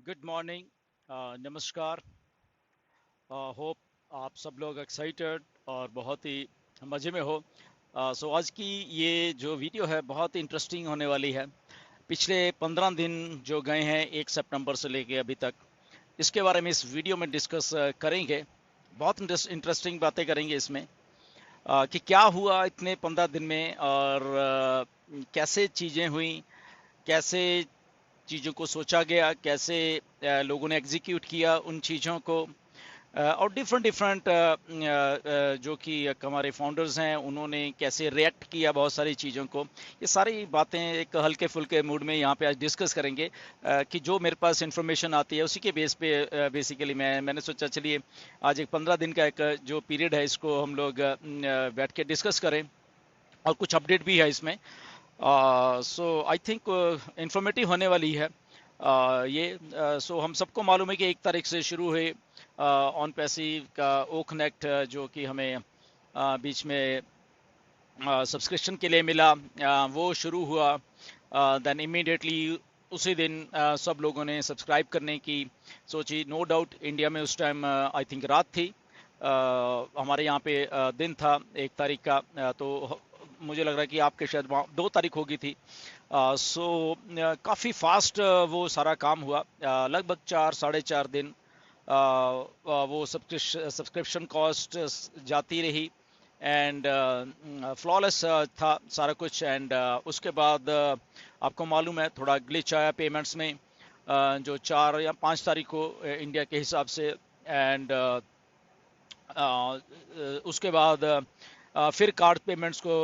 Good morning, नमस्कार। Hope आप सब लोग एक्साइटेड और बहुत ही मज़े में हो। सो आज की ये जो वीडियो है बहुत इंटरेस्टिंग होने वाली है। पिछले 15 दिन जो गए हैं 1 सितंबर से लेके अभी तक, इसके बारे में इस वीडियो में डिस्कस करेंगे। बहुत इंटरेस्टिंग बातें करेंगे इसमें कि क्या हुआ इतने 15 दिन में और कैसे चीज़ें हुई, कैसे चीज़ों को सोचा गया, कैसे लोगों ने एग्जीक्यूट किया उन चीज़ों को, और डिफरेंट डिफरेंट जो कि हमारे फाउंडर्स हैं उन्होंने कैसे रिएक्ट किया बहुत सारी चीज़ों को। ये सारी बातें एक हल्के फुल्के मूड में यहाँ पे आज डिस्कस करेंगे कि जो मेरे पास इंफॉर्मेशन आती है उसी के बेस पे बेसिकली मैंने सोचा चलिए आज एक 15 दिन का एक जो पीरियड है इसको हम लोग बैठ के डिस्कस करें, और कुछ अपडेट भी है इसमें। सो आई थिंक इंफॉर्मेटिव होने वाली है। ये सो हम सबको मालूम है कि 1 तारीख से शुरू हुए ऑन पैसिव का ओ कनेक्ट, जो कि हमें बीच में सब्सक्रिप्शन के लिए मिला, वो शुरू हुआ। देन इमीडिएटली उसी दिन सब लोगों ने सब्सक्राइब करने की सोची। नो डाउट इंडिया में उस टाइम आई थिंक रात थी, हमारे यहाँ पे दिन था 1 तारीख का। तो मुझे लग रहा है कि आपके शायद वहाँ 2 तारीख होगी थी। सो काफ़ी फास्ट वो सारा काम हुआ। लगभग 4 साढ़े 4 दिन वो सब्सक्रिप्शन कॉस्ट जाती रही, एंड फ्लॉलेस था सारा कुछ। एंड उसके बाद आपको मालूम है थोड़ा ग्लिच आया पेमेंट्स में, जो 4 या 5 तारीख को इंडिया के हिसाब से। एंड उसके बाद फिर कार्ड पेमेंट्स को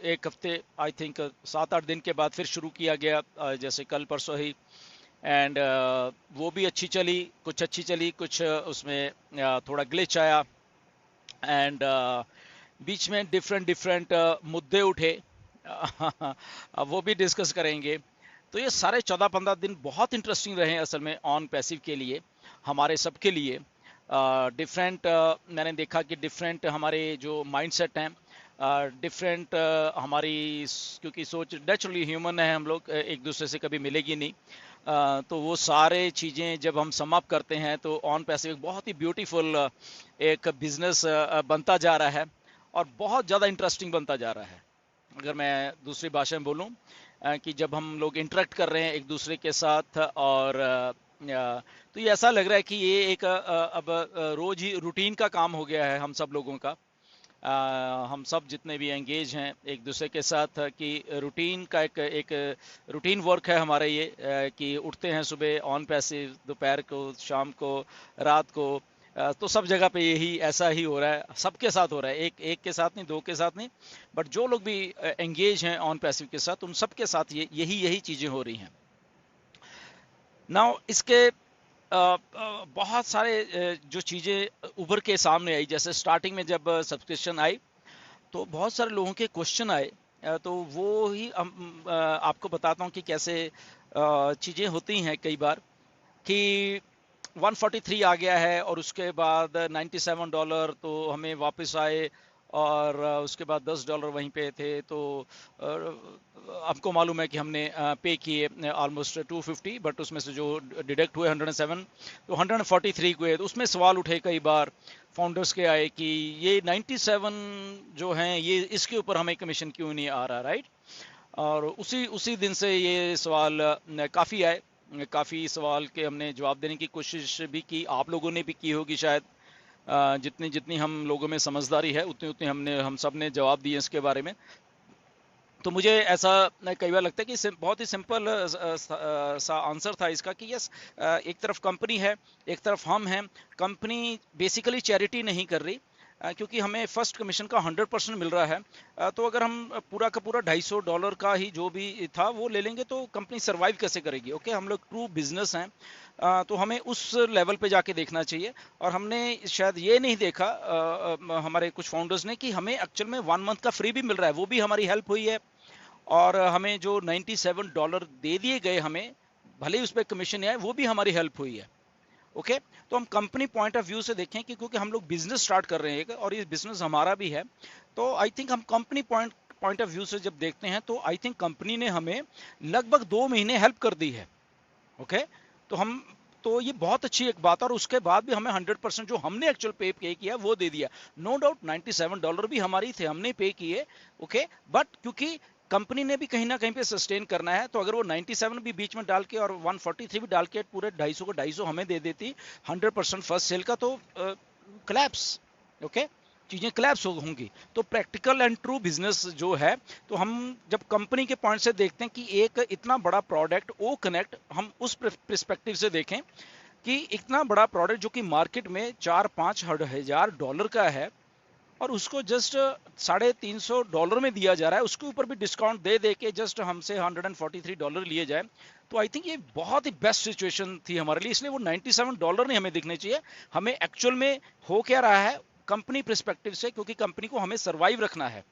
1 हफ्ते आई थिंक 7 8 दिन के बाद फिर शुरू किया गया, जैसे कल परसों ही। एंड वो भी अच्छी चली, कुछ उसमें थोड़ा ग्लिच आया। एंड बीच में डिफरेंट डिफरेंट मुद्दे उठे। अब वो भी डिस्कस करेंगे। तो ये सारे 14 15 दिन बहुत इंटरेस्टिंग रहे असल में ऑन पैसिव के लिए, हमारे सबके लिए। डिफरेंट मैंने देखा कि डिफरेंट हमारे जो माइंडसेट हैं, डिफरेंट हमारी क्योंकि सोच नेचुरली ह्यूमन है हम लोग, एक दूसरे से कभी मिलेगी नहीं। तो वो सारे चीज़ें जब हम सम अप करते हैं तो ऑन पैसिव एक बहुत ही ब्यूटीफुल एक बिजनेस बनता जा रहा है, और बहुत ज़्यादा इंटरेस्टिंग बनता जा रहा है। अगर मैं दूसरी भाषा में बोलूं, कि जब हम लोग इंटरेक्ट कर रहे हैं एक दूसरे के साथ, और तो ये ऐसा लग रहा है कि ये एक अब रोज ही रूटीन का काम हो गया है हम सब लोगों का। हम सब जितने भी एंगेज हैं एक दूसरे के साथ, कि रूटीन का एक एक रूटीन वर्क है हमारा ये, कि उठते हैं सुबह ऑन पैसिव, दोपहर को, शाम को, रात को। तो सब जगह पे यही ऐसा ही हो रहा है, सबके साथ हो रहा है, एक एक के साथ नहीं, दो के साथ नहीं, बट जो लोग भी एंगेज हैं ऑन पैसिव के साथ उन सब के साथ यही यही चीज़ें हो रही हैं। नाउ इसके बहुत सारे जो चीज़ें उभर के सामने आई, जैसे स्टार्टिंग में जब सब्सक्रिप्शन आई तो बहुत सारे लोगों के क्वेश्चन आए। तो वो ही आपको बताता हूँ कि कैसे चीज़ें होती हैं कई बार, कि 143 आ गया है और उसके बाद $97 तो हमें वापस आए, और उसके बाद $10 वहीं पे थे। तो आपको मालूम है कि हमने पे किए ऑलमोस्ट 250, बट उसमें से जो डिडक्ट हुए 107, तो 143 हुए। तो उसमें सवाल उठे कई बार फाउंडर्स के आए कि ये 97 जो हैं ये इसके ऊपर हमें कमीशन क्यों नहीं आ रहा, राइट। और उसी उसी दिन से ये सवाल काफ़ी आए, काफ़ी सवाल के हमने जवाब देने की कोशिश भी की, आप लोगों ने भी की होगी शायद। जितनी जितनी हम लोगों में समझदारी है उतनी उतनी हम सब ने जवाब दिए इसके बारे में। तो मुझे ऐसा कई बार लगता है कि बहुत ही सिंपल सा आंसर था इसका, कि यस, एक तरफ कंपनी है, एक तरफ हम हैं। कंपनी बेसिकली चैरिटी नहीं कर रही, क्योंकि हमें फर्स्ट कमीशन का 100% मिल रहा है। तो अगर हम पूरा का पूरा $250 का ही जो भी था वो ले लेंगे तो कंपनी सरवाइव कैसे करेगी। ओके, हम लोग ट्रू बिजनेस हैं, तो हमें उस लेवल पे जाके देखना चाहिए। और हमने शायद ये नहीं देखा, हमारे कुछ फाउंडर्स ने, कि हमें एक्चुअल में 1 मंथ का फ्री भी मिल रहा है, वो भी हमारी हेल्प हुई है। और हमें जो $97 दे दिए गए हमें, भले ही उस पर कमीशन आए, वो भी हमारी हेल्प हुई है। ओके, तो हम कंपनी पॉइंट ऑफ व्यू से देखें कि क्योंकि हम लोग बिजनेस स्टार्ट कर रहे हैं और ये बिजनेस हमारा भी है, तो आई थिंक हम company point point of view से जब देखते हैं तो आई थिंक कंपनी ने हमें लगभग 2 महीने हेल्प कर दी है। ओके, तो हम तो ये बहुत अच्छी एक बात है, और उसके बाद भी हमें 100% जो हमने एक्चुअल पे किया वो दे दिया। नो डाउट $97 भी हमारी थे, हमने पे किए, ओके, बट क्योंकि कंपनी ने भी कहीं ना कहीं पे सस्टेन करना है, तो अगर वो 97 भी बीच में डाल के और 143 भी डाल के पूरे 250 को 250 हमें दे देती 100% फर्स्ट सेल का, तो क्लैप्स, ओके, चीजें क्लैप्स होंगी। तो प्रैक्टिकल एंड ट्रू बिजनेस जो है, तो हम जब कंपनी के पॉइंट से देखते हैं कि एक इतना बड़ा प्रोडक्ट ओ कनेक्ट, हम उस पर्सपेक्टिव से देखें कि इतना बड़ा प्रोडक्ट जो कि मार्केट में 4-5 हजार डॉलर का है, और उसको जस्ट $350 में दिया जा रहा है, उसके ऊपर भी डिस्काउंट दे दे के जस्ट हमसे $143 लिए जाए, तो आई थिंक ये बहुत ही बेस्ट सिचुएशन थी हमारे लिए। इसलिए वो $97 नहीं हमें दिखने चाहिए, हमें एक्चुअल में हो क्या रहा है कंपनी पर्सपेक्टिव से, क्योंकि कंपनी को हमें सरवाइव रखना है।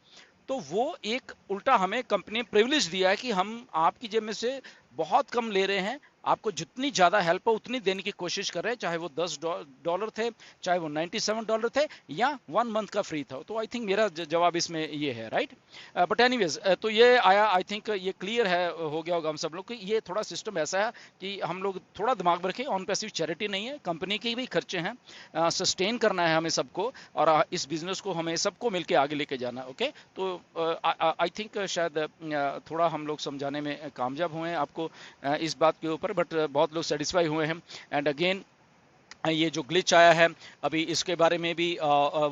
तो वो एक उल्टा हमें कंपनी ने प्रिविलेज दिया है कि हम आपकी जेब में से बहुत कम ले रहे हैं, आपको जितनी ज़्यादा हेल्प हो उतनी देने की कोशिश कर रहे हैं, चाहे वो $10 थे, चाहे वो $97 थे, या 1 मंथ का फ्री था। तो आई थिंक मेरा जवाब इसमें ये है, राइट। बट एनीवेज, तो ये आया, आई थिंक ये क्लियर है, हो गया होगा हम सब लोग कि ये थोड़ा सिस्टम ऐसा है कि हम लोग थोड़ा दिमाग में रखें, ऑन पैसिव चैरिटी नहीं है, कंपनी के भी खर्चे हैं, सस्टेन करना है हमें सबको, और इस बिजनेस को हमें सबको मिलकर आगे लेके जाना, ओके। तो आई थिंक शायद थोड़ा हम लोग समझाने में कामयाब हुए हैं आपको इस बात के ऊपर, बट बहुत लोग सेटिस्फाई हुए हैं। एंड अगेन, ये जो ग्लिच आया है अभी, इसके बारे में भी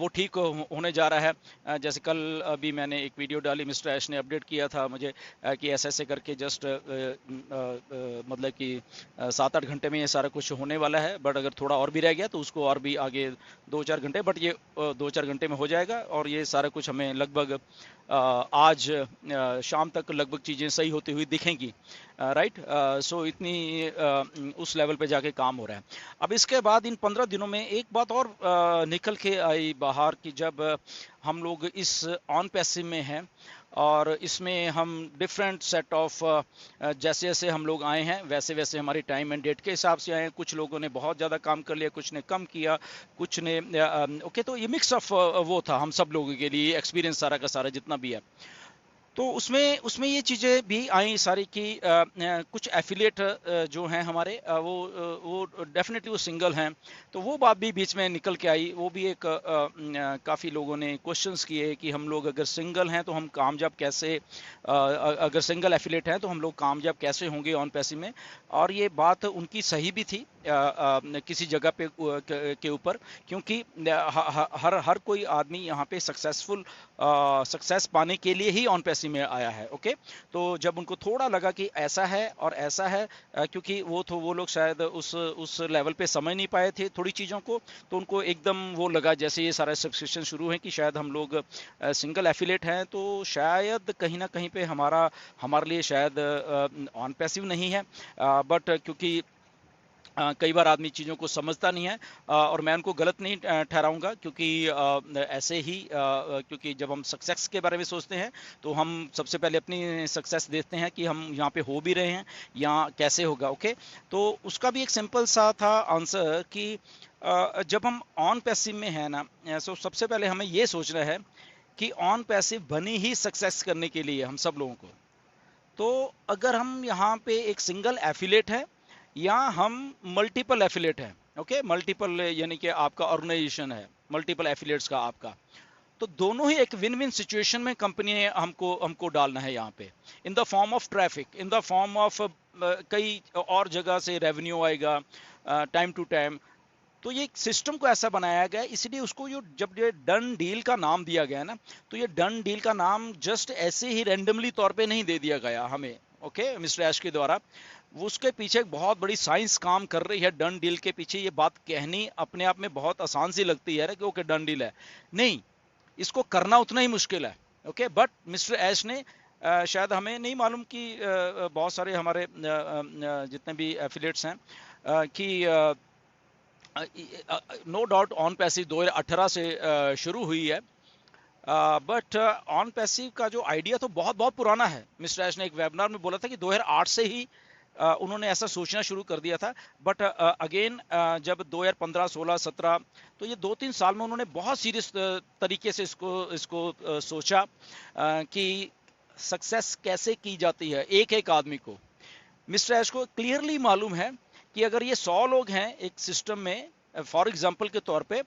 वो ठीक होने जा रहा है। जैसे कल अभी मैंने एक वीडियो डाली, मिस्टर ऐश ने अपडेट किया था मुझे कि ऐसे ऐसे करके जस्ट मतलब कि 7-8 घंटे में ये सारा कुछ होने वाला है, बट अगर थोड़ा और भी रह गया तो उसको और भी आगे 2-4 घंटे, बट ये 2-4 घंटे में हो जाएगा, और ये सारा कुछ हमें लगभग आज शाम तक लगभग चीज़ें सही होती हुई दिखेंगी, राइट। सो इतनी उस लेवल पे जाके काम हो रहा है। अब इसके बाद इन 15 दिनों में एक बात और निकल के आई बाहर, कि जब हम लोग इस ऑन पैसिव में हैं, और इसमें हम डिफरेंट सेट ऑफ, जैसे जैसे हम लोग आए हैं वैसे वैसे हमारी टाइम एंड डेट के हिसाब से आए हैं। कुछ लोगों ने बहुत ज़्यादा काम कर लिया, कुछ ने कम किया, कुछ ने ओके। तो ये मिक्स ऑफ वो था हम सब लोगों के लिए एक्सपीरियंस सारा का सारा जितना भी है। तो उसमें उसमें ये चीज़ें भी आई सारी कि कुछ एफिलिएट जो हैं हमारे, वो डेफिनेटली वो सिंगल हैं, तो वो बात भी बीच में निकल के आई। वो भी एक काफ़ी लोगों ने क्वेश्चंस किए कि हम लोग अगर सिंगल हैं तो हम कामयाब कैसे, अगर सिंगल एफिलिएट हैं तो हम लोग कामयाब कैसे होंगे ऑन पैसिव में। और ये बात उनकी सही भी थी किसी जगह पे के ऊपर, क्योंकि हर हर कोई आदमी यहाँ पे सक्सेस पाने के लिए ही ऑन पैसिव में आया है, ओके। तो जब उनको थोड़ा लगा कि ऐसा है और ऐसा है, क्योंकि वो लोग शायद उस लेवल पे समझ नहीं पाए थे थोड़ी चीज़ों को, तो उनको एकदम वो लगा जैसे ये सारा सब्सक्रिप्शन शुरू है कि शायद हम लोग सिंगल एफिलेट हैं, तो शायद कहीं ना कहीं पे हमारे लिए शायद ऑन पैसिव नहीं है। बट क्योंकि कई बार आदमी चीज़ों को समझता नहीं है, और मैं उनको गलत नहीं ठहराऊंगा, क्योंकि ऐसे ही क्योंकि जब हम सक्सेस के बारे में सोचते हैं तो हम सबसे पहले अपनी सक्सेस देखते हैं कि हम यहाँ पे हो भी रहे हैं या कैसे होगा, ओके। तो उसका भी एक सिंपल सा था आंसर कि जब हम ऑन पैसिव में है ना, सो सबसे पहले हमें ये सोचना है कि ऑन पैसिव बनी ही सक्सेस करने के लिए हम सब लोगों को। तो अगर हम यहाँ पे एक सिंगल एफिलेट है या हम मल्टीपल एफिलेट है, ओके, मल्टीपल यानी कि आपका ऑर्गेनाइजेशन है मल्टीपल एफिलेट्स का आपका, तो दोनों ही एक विन विन सिचुएशन में कंपनी ने हमको हमको डालना है यहाँ पे, in the form of traffic, in the form of कई और जगह से रेवेन्यू आएगा टाइम टू टाइम। तो ये सिस्टम को ऐसा बनाया गया, इसलिए उसको जो जब ये डन डील का नाम दिया गया ना, तो ये डन डील का नाम जस्ट ऐसे ही रैंडमली तौर पे नहीं दे दिया गया हमें, ओके, मिस्टर ऐश के द्वारा। वो उसके पीछे एक बहुत बड़ी साइंस काम कर रही है डन डील के पीछे। ये बात कहनी अपने आप में बहुत आसान सी लगती है कि ओके डन डील है, नहीं, इसको करना उतना ही मुश्किल है, ओके। बट मिस्टर ऐश ने शायद हमें नहीं मालूम कि बहुत सारे हमारे जितने भी एफिलिएट्स हैं कि नो डाउट ऑन पैसिव 2018 से शुरू हुई है, बट ऑन पैसिव का जो आइडिया तो बहुत बहुत पुराना है। मिस्टर ऐश ने एक वेबिनार में बोला था कि 2008 से ही उन्होंने ऐसा सोचना शुरू कर दिया था, बट अगेन जब 2015, 16, 17, तो ये 2-3 साल में उन्होंने बहुत सीरियस तरीके से इसको सोचा कि सक्सेस कैसे की जाती है एक एक आदमी को। मिस्टर ऐश को क्लियरली मालूम है कि अगर ये 100 लोग हैं एक सिस्टम में, फॉर एग्जांपल के तौर पे,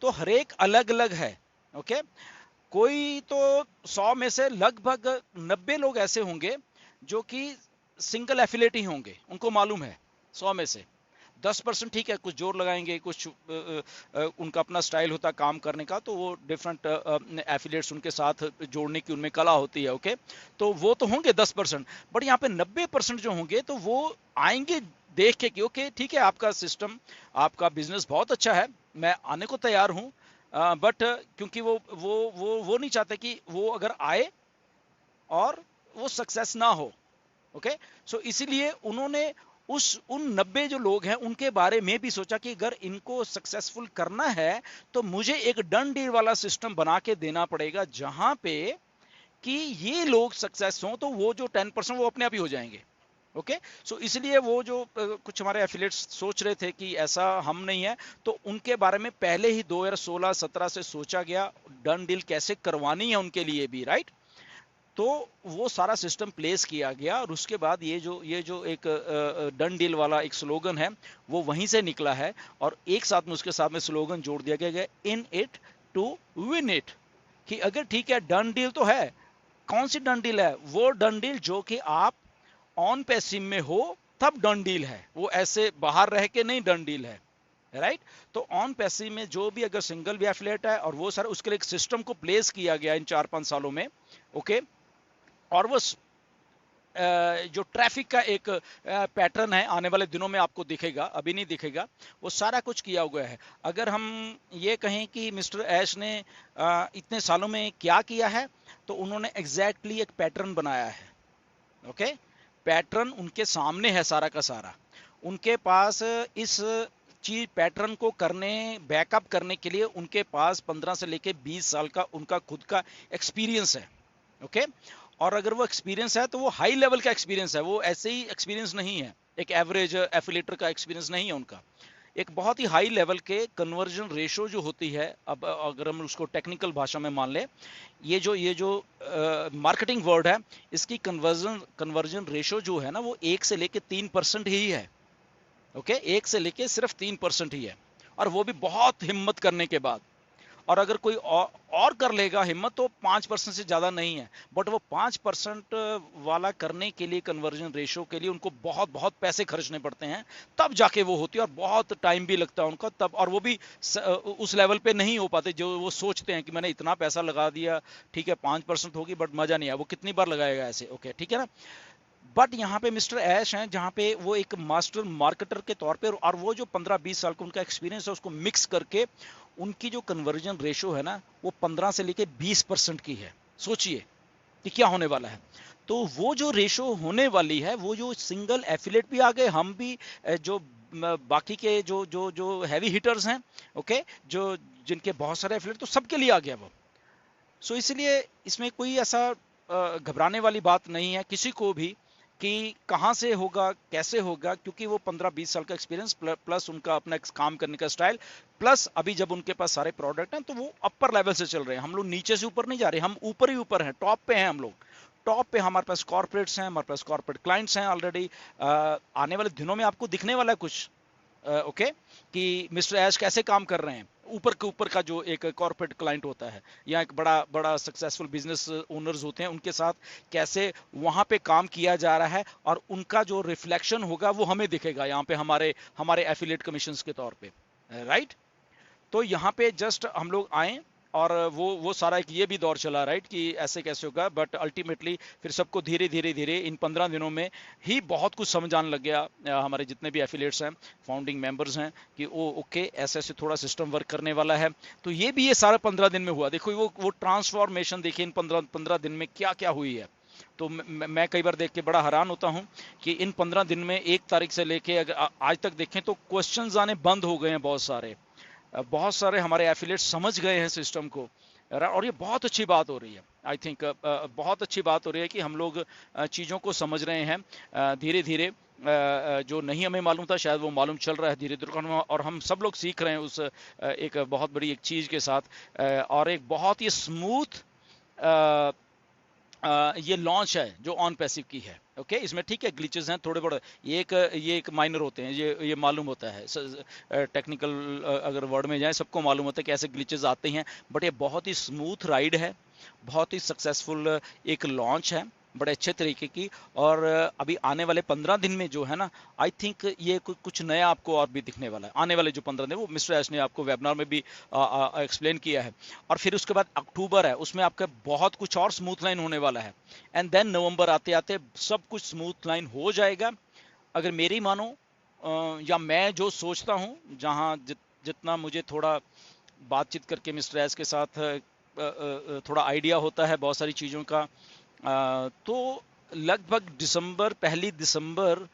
तो हर एक अलग अलग है। ओके, कोई तो 100 में से लगभग 90 लोग ऐसे होंगे जो कि सिंगल एफिलेट ही होंगे, उनको मालूम है। 100 में से 10% ठीक है, कुछ जोर लगाएंगे, कुछ उनका अपना स्टाइल होता है काम करने का, तो वो डिफरेंट एफिलेट्स उनके साथ जोड़ने की उनमें कला होती है। ओके, तो वो तो होंगे 10%, बट यहाँ पे 90% जो होंगे तो वो आएंगे देख के कि ओके ठीक है, आपका सिस्टम, आपका बिजनेस बहुत अच्छा है, मैं आने को तैयार हूँ। बट क्योंकि वो नहीं चाहते कि वो अगर आए और वो सक्सेस ना हो। ओके, सो इसीलिए उन्होंने उन 90 जो लोग हैं उनके बारे में भी सोचा कि अगर इनको सक्सेसफुल करना है तो मुझे एक डन डील वाला सिस्टम बना के देना पड़ेगा, जहां पे कि ये लोग सक्सेस हों तो वो जो 10% वो अपने आप ही हो जाएंगे। ओके, सो इसलिए वो जो कुछ हमारे एफिलिएट्स सोच रहे थे कि ऐसा हम नहीं है, तो उनके बारे में पहले ही 2016-17 से सोचा गया डन डील कैसे करवानी है उनके लिए भी, राइट। तो वो सारा सिस्टम प्लेस किया गया और उसके बाद ये जो एक डन डील वाला एक स्लोगन है वो वहीं से निकला है, और एक साथ में उसके साथ में स्लोगन जोड़ दिया गया, in it to win it. कि अगर ठीक है डन डील तो है, कौन सी डन डील है? वो डन डील जो कि आप ऑन पैसिव में हो तब डन डील है, वो ऐसे बाहर रह के नहीं डन डील है, राइट। तो ऑन पैसिव में जो भी अगर सिंगल भी एफिलिएट है और वो सर उसके लिए एक सिस्टम को प्लेस किया गया इन 4-5 सालों में। ओके, और वो जो ट्रैफिक का एक पैटर्न है आने वाले दिनों में आपको दिखेगा, अभी नहीं दिखेगा, वो सारा कुछ किया हुआ है। अगर हम ये कहें कि मिस्टर ऐश ने इतने सालों में क्या किया है, तो उन्होंने एग्जैक्टली एक पैटर्न बनाया है। ओके, पैटर्न उनके सामने है सारा का सारा। उनके पास इस चीज पैटर्न को करने, बैकअप करने के लिए उनके पास 15 से लेके 20 साल का उनका खुद का एक्सपीरियंस है। ओके, और अगर वो एक्सपीरियंस है तो वो हाई लेवल का एक्सपीरियंस है, वो ऐसे ही एक्सपीरियंस नहीं है, एक एवरेज एफिलेटर का एक्सपीरियंस नहीं है उनका। एक बहुत ही हाई लेवल के कन्वर्जन रेशो जो होती है, अब अगर हम उसको टेक्निकल भाषा में मान ले, ये जो मार्केटिंग वर्ड है, इसकी कन्वर्जन रेशो जो है ना, वो 1 से लेके 3% ही है। ओके, 1 से लेके सिर्फ 3% ही है, और वो भी बहुत हिम्मत करने के बाद। और अगर कोई और कर लेगा हिम्मत तो 5% से ज़्यादा नहीं है, बट वो 5% वाला करने के लिए, कन्वर्जन रेशो के लिए उनको बहुत बहुत पैसे खर्चने पड़ते हैं, तब जाके वो होती है, और बहुत टाइम भी लगता है उनका तब, और वो भी उस लेवल पे नहीं हो पाते जो वो सोचते हैं कि मैंने इतना पैसा लगा दिया, ठीक है 5% होगी बट मज़ा नहीं आया, वो कितनी बार लगाएगा ऐसे। ओके, ठीक है ना। बट यहाँ पे मिस्टर ऐश हैं जहाँ पे वो एक मास्टर मार्केटर के तौर पे, और वो जो 15-20 साल का उनका एक्सपीरियंस है उसको मिक्स करके उनकी जो कन्वर्जन रेशो है ना, वो 15 से लेके 20% की है। सोचिए कि क्या होने वाला है। तो वो जो रेशो होने वाली है, वो जो सिंगल एफिलेट भी आ गए, हम भी जो बाकी के जो जो जो हैवी हिटर्स हैं, ओके, जो जिनके बहुत सारे एफिलेट, तो सबके लिए आ गया वो। सो इसलिए इसमें कोई ऐसा घबराने वाली बात नहीं है किसी को भी कि कहाँ से होगा, कैसे होगा, क्योंकि वो 15-20 साल का एक्सपीरियंस प्लस उनका अपना काम करने का स्टाइल, प्लस अभी जब उनके पास सारे प्रोडक्ट हैं तो वो अपर लेवल से चल रहे हैं। हम लोग नीचे से ऊपर नहीं जा रहे, हम ऊपर ही ऊपर हैं, टॉप पे हैं हम लोग। टॉप पे हमारे पास कॉर्पोरेट्स हैं, हमारे पास कॉर्पोरेट क्लाइंट्स हैं ऑलरेडी। आने वाले दिनों में आपको दिखने वाला है कुछ, ओके, कि मिस्टर ऐश कैसे काम कर रहे हैं ऊपर के ऊपर का जो एक कॉर्पोरेट क्लाइंट होता है, या एक बड़ा बड़ा सक्सेसफुल बिजनेस ओनर्स होते हैं, उनके साथ कैसे वहां पे काम किया जा रहा है, और उनका जो रिफ्लेक्शन होगा वो हमें दिखेगा यहाँ पे हमारे हमारे एफिलिएट कमीशंस के तौर पे, राइट। तो यहाँ पे जस्ट हम लोग आए, और वो सारा एक ये भी दौर चला, राइट, कि ऐसे कैसे होगा, बट अल्टीमेटली फिर सबको धीरे धीरे धीरे इन 15 दिनों में ही बहुत कुछ समझ आने लग गया। हमारे जितने भी एफिलिएट्स हैं, फाउंडिंग मेंबर्स हैं, कि ओ ओके ऐसे ऐसे थोड़ा सिस्टम वर्क करने वाला है। तो ये भी ये सारा 15 दिन में हुआ। देखो वो ट्रांसफॉर्मेशन देखिए इन 15 दिन में क्या क्या हुई है। तो मैं कई बार देख के बड़ा हैरान होता हूँ कि इन 15 दिन में 1 तारीख से लेके अगर आज तक देखें तो क्वेश्चंस आने बंद हो गए हैं बहुत सारे। बहुत सारे हमारे एफिलिएट्स समझ गए हैं सिस्टम को, और ये बहुत अच्छी बात हो रही है। आई थिंक बहुत अच्छी बात हो रही है कि हम लोग चीज़ों को समझ रहे हैं धीरे धीरे। जो नहीं हमें मालूम था शायद वो मालूम चल रहा है धीरे धीरे, और हम सब लोग सीख रहे हैं उस एक बहुत बड़ी एक चीज़ के साथ, और एक बहुत ही स्मूथ ये लॉन्च है जो ऑन पैसिव की है। ओके, इसमें ठीक है ग्लिचेस हैं थोड़े बड़े, ये एक माइनर होते हैं, ये मालूम होता है टेक्निकल, अगर वर्ड में जाए सबको मालूम होता है कि ऐसे ग्लिचेस आते हैं। बट ये बहुत ही स्मूथ राइड है, बहुत ही सक्सेसफुल एक लॉन्च है, बड़े अच्छे तरीके की। और अभी आने वाले 15 दिन में जो है ना, आई थिंक ये कुछ नया आपको और भी दिखने वाला है। आने वाले जो 15 दिन, वो मिस्टर एश ने आपको वेबिनार में भी एक्सप्लेन किया है। और फिर उसके बाद अक्टूबर है, उसमें आपका बहुत कुछ और स्मूथ लाइन होने वाला है। एंड देन नवंबर आते आते सब कुछ स्मूथ लाइन हो जाएगा, अगर मेरी मानो। या मैं जो सोचता हूँ, जहाँ जितना मुझे थोड़ा बातचीत करके मिस्टर एस के साथ थोड़ा आइडिया होता है बहुत सारी चीज़ों का, तो लगभग दिसंबर, पहली दिसंबर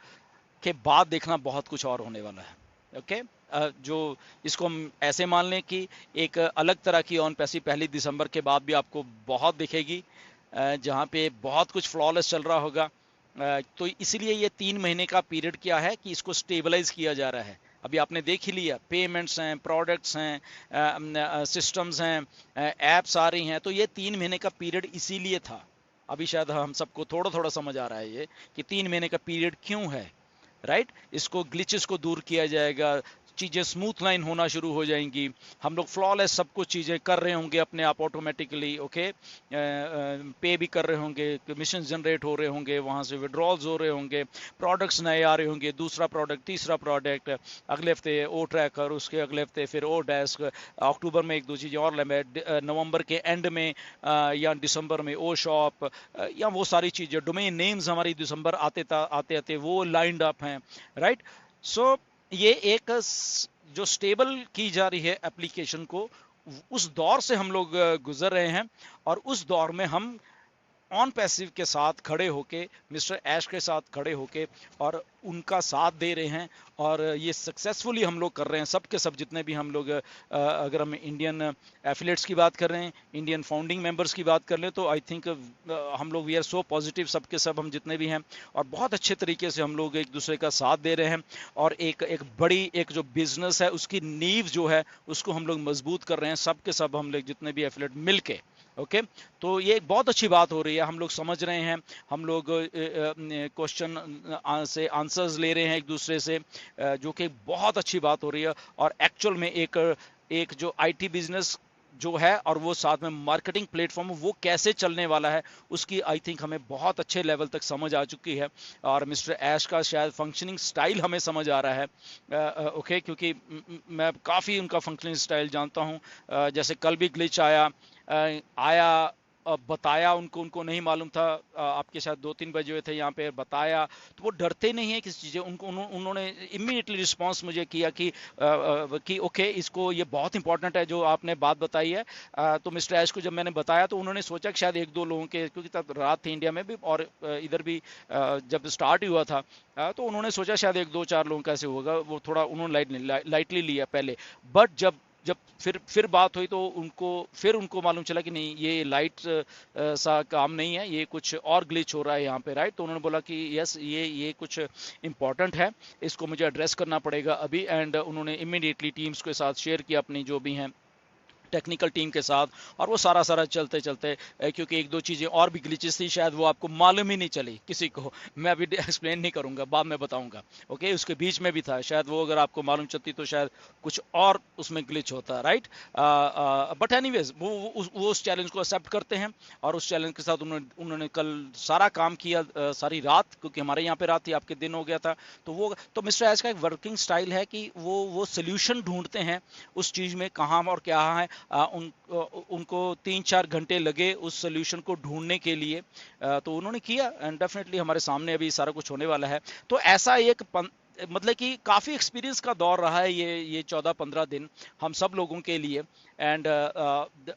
के बाद देखना बहुत कुछ और होने वाला है। ओके, जो इसको हम ऐसे मान लें कि एक अलग तरह की ऑन पैसिव पहली दिसंबर के बाद भी आपको बहुत दिखेगी, जहाँ पे बहुत कुछ फ्लॉलेस चल रहा होगा। तो इसीलिए ये 3 महीने का पीरियड क्या है कि इसको स्टेबलाइज किया जा रहा है। अभी आपने देख ही लिया, पेमेंट्स हैं, प्रोडक्ट्स हैं, सिस्टम्स हैं, एप्स आ रही हैं, तो ये 3 महीने का पीरियड इसीलिए था। अभी शायद हम सबको थोड़ा थोड़ा समझ आ रहा है ये कि 3 महीने का पीरियड क्यों है, राइट। इसको ग्लिचेस को दूर किया जाएगा, चीज़ें स्मूथ लाइन होना शुरू हो जाएंगी, हम लोग फ्लॉलेस सब कुछ चीज़ें कर रहे होंगे अपने आप ऑटोमेटिकली। ओके, पे भी कर रहे होंगे, कमीशन जनरेट हो रहे होंगे, वहाँ से विड्रॉल्स हो रहे होंगे, प्रोडक्ट्स नए आ रहे होंगे, दूसरा प्रोडक्ट, तीसरा प्रोडक्ट, अगले हफ्ते ओ ट्रैकर, उसके अगले हफ्ते फिर ओ डेस्क, अक्टूबर में एक दो चीज़ें और नवंबर के एंड में या दिसंबर में ओ शॉप, या वो सारी चीज़ें, डोमेन नेम्स हमारी दिसंबर आते आते आते वो लाइंड अप हैं, राइट। सो ये एक जो स्टेबल की जा रही है एप्लीकेशन को, उस दौर से हम लोग गुजर रहे हैं। और उस दौर में हम ऑन पैसिव के साथ खड़े होके, मिस्टर ऐश के साथ खड़े होके और उनका साथ दे रहे हैं। और ये सक्सेसफुली हम लोग कर रहे हैं, सब के सब जितने भी हम लोग, अगर हम इंडियन एफिलेट्स की बात कर रहे हैं, इंडियन फाउंडिंग मेंबर्स की बात कर लें, तो आई थिंक हम लोग वी आर सो पॉजिटिव, सब के सब हम जितने भी हैं, और बहुत अच्छे तरीके से हम लोग एक दूसरे का साथ दे रहे हैं। और एक बड़ी एक जो बिजनेस है उसकी नींव जो है उसको हम लोग मजबूत कर रहे हैं, सब के सब हम लोग जितने भी एफिलेट मिल के। ओके, तो ये एक बहुत अच्छी बात हो रही है, हम लोग समझ रहे हैं, हम लोग क्वेश्चन से आंसर्स ले रहे हैं एक दूसरे से, जो कि बहुत अच्छी बात हो रही है। और एक्चुअल में एक एक जो आईटी बिजनेस जो है और वो साथ में मार्केटिंग प्लेटफॉर्म वो कैसे चलने वाला है, उसकी आई थिंक हमें बहुत अच्छे लेवल तक समझ आ चुकी है। और मिस्टर ऐश का शायद फंक्शनिंग स्टाइल हमें समझ आ रहा है। ओके, क्योंकि मैं काफ़ी उनका फंक्शनिंग स्टाइल जानता हूँ। जैसे कल भी ग्लिच आया, बताया उनको, उनको नहीं मालूम था, आपके शायद 2-3 बजे हुए थे यहाँ पे, बताया, तो वो डरते नहीं है किसी चीज़ें, उनको उन्होंने इमीडिएटली रिस्पांस मुझे किया कि ओके, इसको ये बहुत इंपॉर्टेंट है जो आपने बात बताई है। तो मिस्टर ऐश को जब मैंने बताया तो उन्होंने सोचा कि शायद 1-2 लोगों के, क्योंकि तब रात थी इंडिया में भी और इधर भी जब स्टार्ट हुआ था, तो उन्होंने सोचा शायद 1-2-4 लोगों का ऐसे होगा, वो थोड़ा उन्होंने लाइटली लिया पहले। बट जब जब फिर बात हुई तो उनको मालूम चला कि नहीं, ये लाइट सा काम नहीं है, ये कुछ और ग्लिच हो रहा है यहाँ पे, राइट। तो उन्होंने बोला कि यस, ये कुछ इंपॉर्टेंट है, इसको मुझे एड्रेस करना पड़ेगा अभी। एंड उन्होंने इमीडिएटली टीम्स के साथ शेयर किया अपनी जो भी हैं टेक्निकल टीम के साथ, और वो सारा चलते चलते, क्योंकि 1-2 चीज़ें और भी ग्लिचेस थी, शायद वो आपको मालूम ही नहीं चली किसी को, मैं अभी एक्सप्लेन नहीं करूंगा, बाद में बताऊंगा। ओके, उसके बीच में भी था, शायद वो अगर आपको मालूम चलती तो शायद कुछ और उसमें ग्लिच होता, राइट। बट एनीवेज वो उस चैलेंज को एक्सेप्ट करते हैं, और उस चैलेंज के साथ उन्होंने कल सारा काम किया, सारी रात, क्योंकि हमारे यहाँ पे रात थी, आपके दिन हो गया था। तो मिस्टर एस का एक वर्किंग स्टाइल है कि वो सोल्यूशन ढूंढते हैं उस चीज़ में, कहाँ और क्या है। उनको 3-4 घंटे लगे उस सोल्यूशन को ढूंढने के लिए, तो उन्होंने किया, एंड डेफिनेटली हमारे सामने अभी सारा कुछ होने वाला है। तो ऐसा एक मतलब कि काफ़ी एक्सपीरियंस का दौर रहा है ये 14-15 दिन हम सब लोगों के लिए। एंड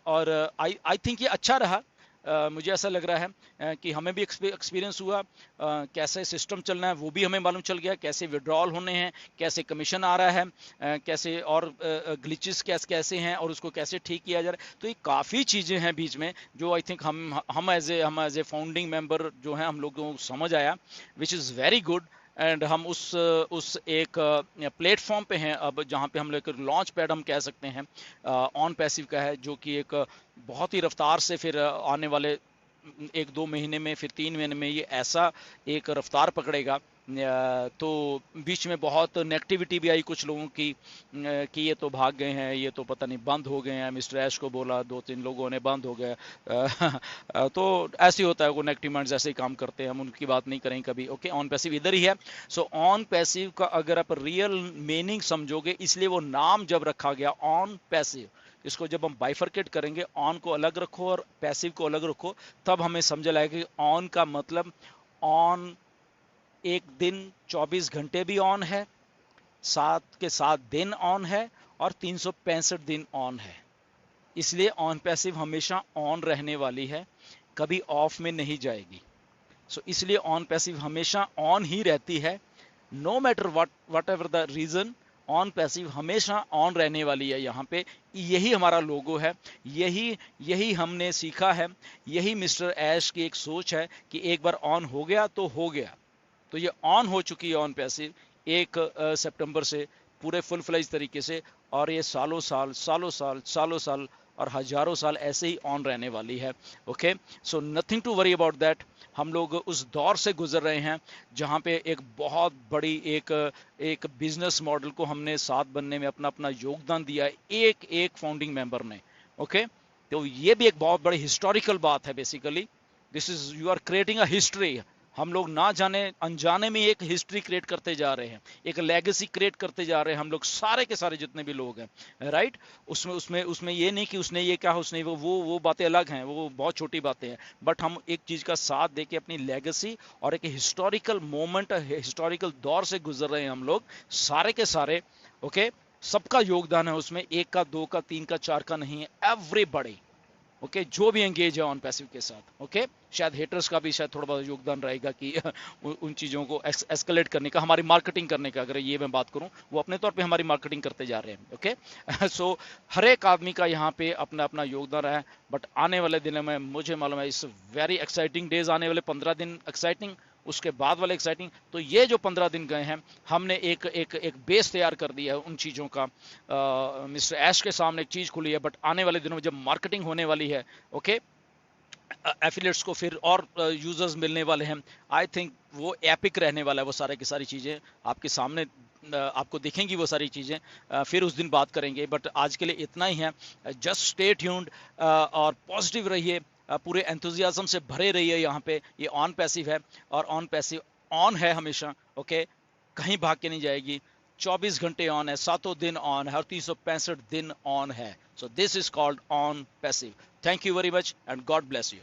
और आई थिंक ये अच्छा रहा। मुझे ऐसा लग रहा है कि हमें भी एक्सपीरियंस हुआ, कैसे सिस्टम चलना है वो भी हमें मालूम चल गया, कैसे विड्रॉल होने हैं, कैसे कमीशन आ रहा है, कैसे और ग्लिचेस कैसे हैं और उसको कैसे ठीक किया जा रहा है। तो ये काफ़ी चीज़ें हैं बीच में जो आई थिंक हम एज ए फाउंडिंग मेंबर जो हैं हम लोगों को समझ आया, which is very good. And हम उस एक प्लेटफॉर्म पे हैं अब, जहाँ पे हम लोग लॉन्च पैड हम कह सकते हैं ऑन पैसिव का है, जो कि एक बहुत ही रफ्तार से फिर आने वाले एक दो महीने में, फिर 3 महीने में ये ऐसा एक रफ्तार पकड़ेगा, तो बीच में बहुत नेगेटिविटी भी आई कुछ लोगों की, कि ये तो भाग गए हैं, ये तो पता नहीं बंद हो गए हैं, मिस्टर ऐश को बोला, 2-3 लोगों ने बंद हो गए। तो ऐसे ही होता है, वो नेगेटिव माइंड्स ऐसे ही काम करते हैं, हम उनकी बात नहीं करेंगे कभी। ओके, ऑन पैसिव इधर ही है। सो ऑन पैसिव का अगर आप रियल मीनिंग समझोगे, इसलिए वो नाम जब रखा गया ऑन पैसिव, इसको जब हम बाइफरकेट करेंगे, ऑन को अलग रखो और पैसिव को अलग रखो, तब हमें समझ लाएगा कि ऑन का मतलब ऑन एक दिन 24 घंटे भी ऑन है, 7 के 7 दिन ऑन है, और 365 दिन ऑन है। इसलिए ऑन पैसिव हमेशा ऑन रहने वाली है, कभी ऑफ में नहीं जाएगी। सो इसलिए ऑन पैसिव हमेशा ऑन ही रहती है, no matter whatever the reason, on passive हमेशा ऑन रहने वाली है। यहाँ पे यही हमारा लोगो है, यही यही हमने सीखा है, यही मिस्टर ऐश की एक सोच है कि एक बार ऑन हो गया तो हो गया। तो ये ऑन हो चुकी है ऑन पैसिव 1 सितंबर से पूरे फुल फ्लेज तरीके से, और ये सालों साल सालों साल सालों साल और हजारों साल ऐसे ही ऑन रहने वाली है। Okay, so nothing to worry about that. हम लोग उस दौर से गुजर रहे हैं जहाँ पे एक बहुत बड़ी एक बिजनेस मॉडल को हमने साथ बनने में अपना अपना योगदान दिया है, एक एक फाउंडिंग मेंबर ने। ओके, तो ये भी एक बहुत बड़ी हिस्टोरिकल बात है। Basically this is, you are creating a history. हम लोग ना जाने अनजाने में एक हिस्ट्री क्रिएट करते जा रहे हैं, एक लेगेसी क्रिएट करते जा रहे हैं हम लोग, सारे के सारे जितने भी लोग हैं, राइट। उसमें उसमें उसमें ये नहीं कि उसने ये कहा, उसने वो बातें अलग हैं, वो बहुत छोटी बातें हैं, बट हम एक चीज का साथ देके अपनी लेगेसी और एक हिस्टोरिकल मोमेंट, हिस्टोरिकल दौर से गुजर रहे हैं हम लोग सारे के सारे। ओके, सबका योगदान है उसमें, एक का, दो का, तीन का, चार का नहीं है, एवरीबॉडी। ओके, जो भी एंगेज है ऑन पैसिव के साथ। ओके, शायद हेटर्स का भी शायद थोड़ा बहुत योगदान रहेगा कि उन चीज़ों को एस्केलेट करने का, हमारी मार्केटिंग करने का, अगर ये मैं बात करूं, वो अपने तौर पे हमारी मार्केटिंग करते जा रहे हैं। ओके, सो हर एक आदमी का यहाँ पे अपना अपना योगदान रहा है। बट आने वाले दिनों में मुझे मालूम है इस वेरी एक्साइटिंग डेज, आने वाले 15 दिन एक्साइटिंग, उसके बाद वाले एक्साइटिंग। तो ये जो 15 दिन गए हैं, हमने एक एक एक बेस तैयार कर दिया है उन चीज़ों का। मिस्टर ऐश के सामने एक चीज़ खुली है, बट आने वाले दिनों में जब मार्केटिंग होने वाली है, ओके, एफिलिएट्स को फिर और यूजर्स मिलने वाले हैं, आई थिंक वो एपिक रहने वाला है। वो सारे की सारी चीज़ें आपके सामने आपको दिखेंगी, वो सारी चीज़ें फिर उस दिन बात करेंगे। बट आज के लिए इतना ही है। जस्ट स्टे ट्यून्ड और पॉजिटिव रहिए, पूरे एंथुजियाज्म से भरे रहिए। यहाँ पे ये ऑन पैसिव है, और ऑन पैसिव ऑन है हमेशा। ओके, कहीं भाग के नहीं जाएगी, 24 घंटे ऑन है, 7 दिन ऑन है, और 365 दिन ऑन है। So this is called on passive. Thank you very much and God bless you.